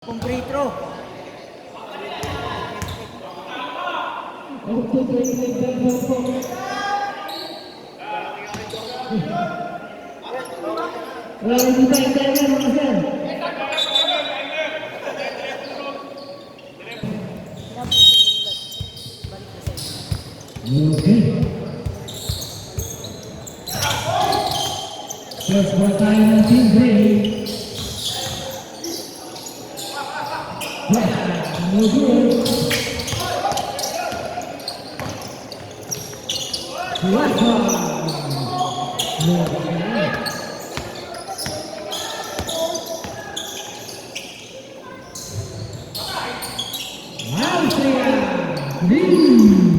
Kung free throw. Wala kita internet mga sir. Okay. First ball tayo ng team break. No good. What ball? No good. Austria. Green.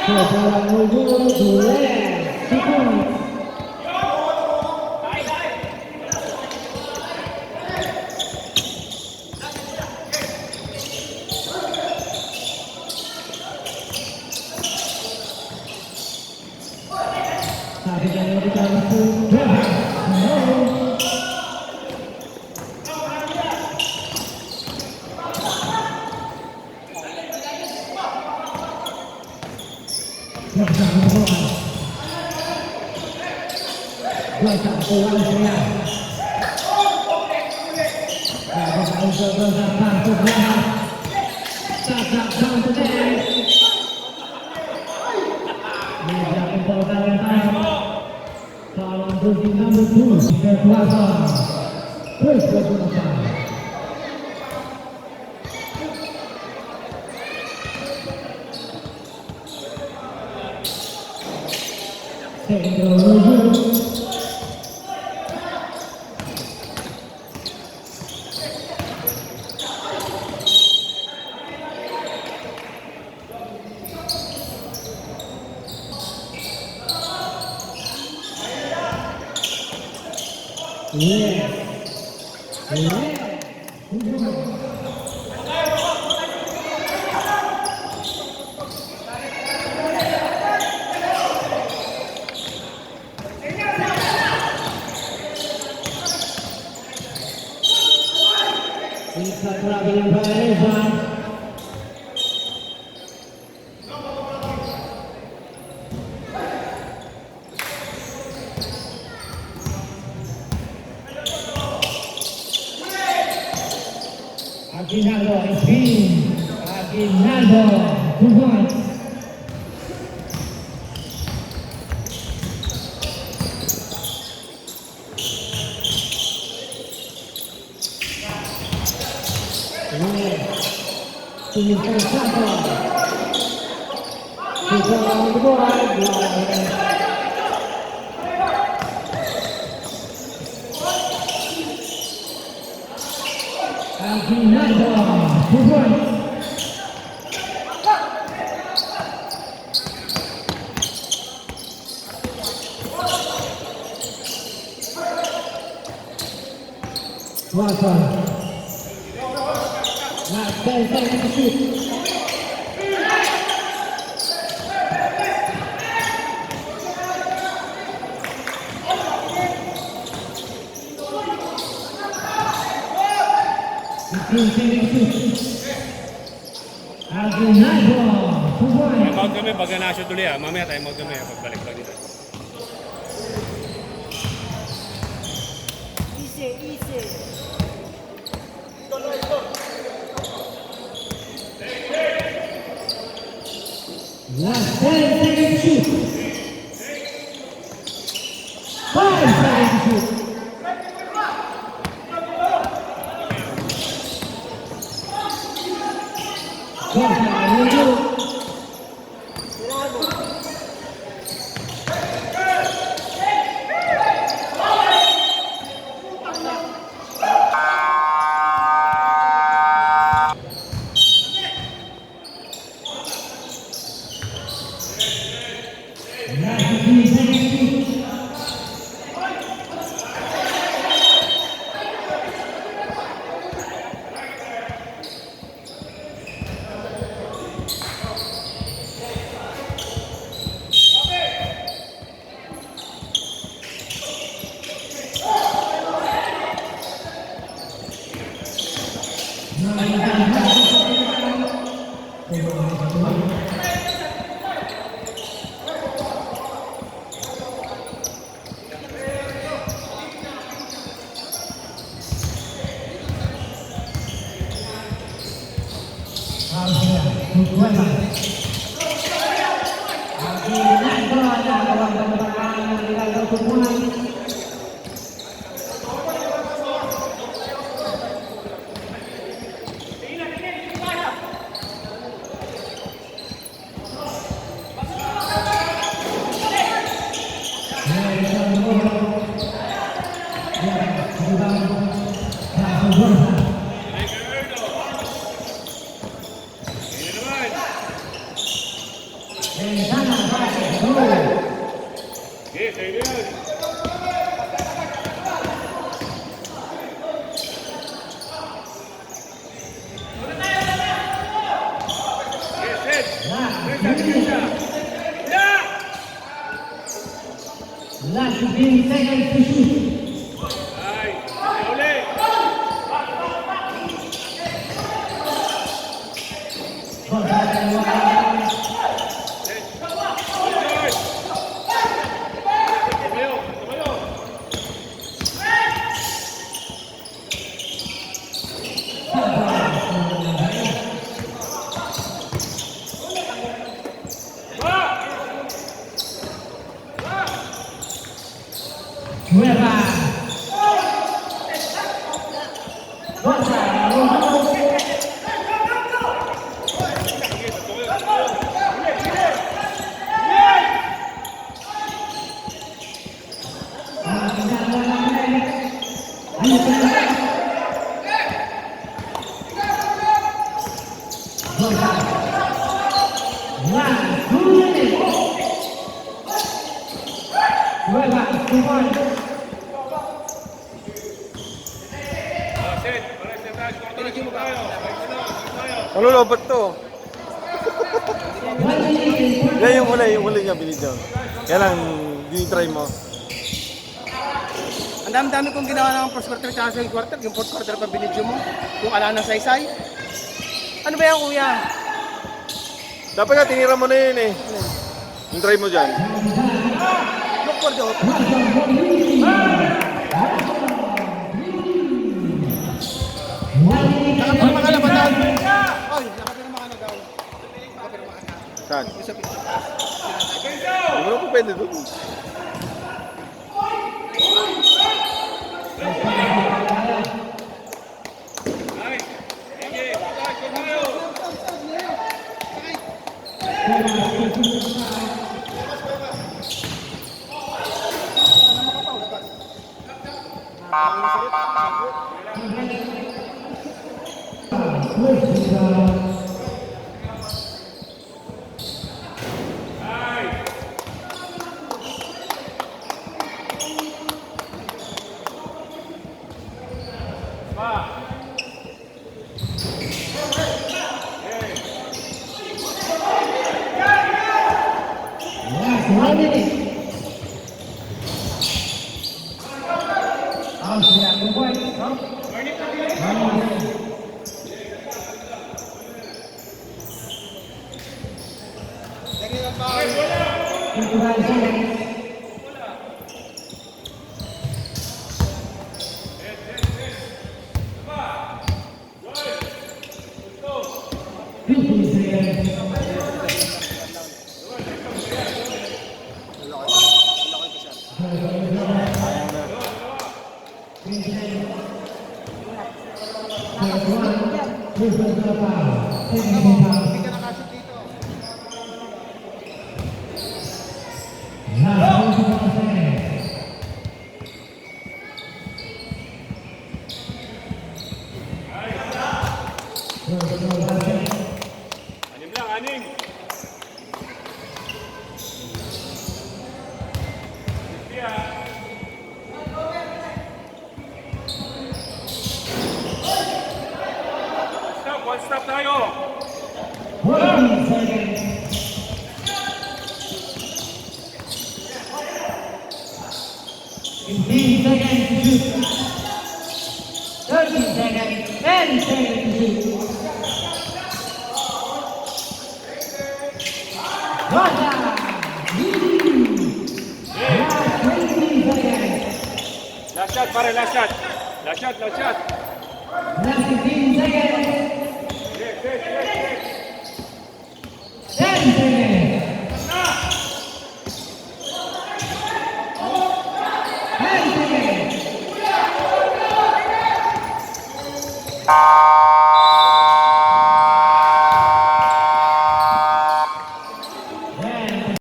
Bola no gol do Léo. Sabe que ele está no fundo. Number 2, Plaza. First question time. Second row. Bisa terakhir yang baik, Aguinaldo, enfim, Aguinaldo, 2 points. Interessante. Aguinaldo, 2 points. Nah, saya shoot. Aguinaldo, 2 points. Mag kami pag na-shoot ulit mamaya tayo mag kami pagbalik lang dito. Easy. Last 10 seconds shoot. 5 seconds shoot. Austria, Venezuela. Ang ginagawa niya, gawang pagpakaan ng ilang tutunan. Okay, sa'yo na yan. Yes, yes. Yeah! Last 15 seconds to shoot. Ay, uli. Tumayo, tumayo. Nueva. Set, parang sa taas. Tuloy mo tayo. Ano lobot to? Yan yung huli niya, binidyo. Yan lang, try mo. Ang dami-dami kong ginawa ng first quarter at second quarter, yung fourth quarter pa binidyo mo, yung ala ng saysay. Ano ba yan, kuya? Dapat nga, tinira mo na yun eh. Yung try mo dyan. Look for the hook. Nakapirma ka na ba daw? Oy, nakapirma ka na daw. Nakapirma ka na. Saan? Yung sa Hindi mo po pwede doon. Ay, sige, patay, tumayo. Austria, Uruguay. Hindi ka nakashoot dito. Anim lang, anim. Stop, one stop tayo. 14 seconds. 15 seconds to shoot. 30 seconds. 10 seconds to shoot. Rosa. Last 20 seconds. Last shot, pare, last shot. Last shot, last shot. Last 15 seconds. Yes, yes, yes, yes. seconds. 10 seconds.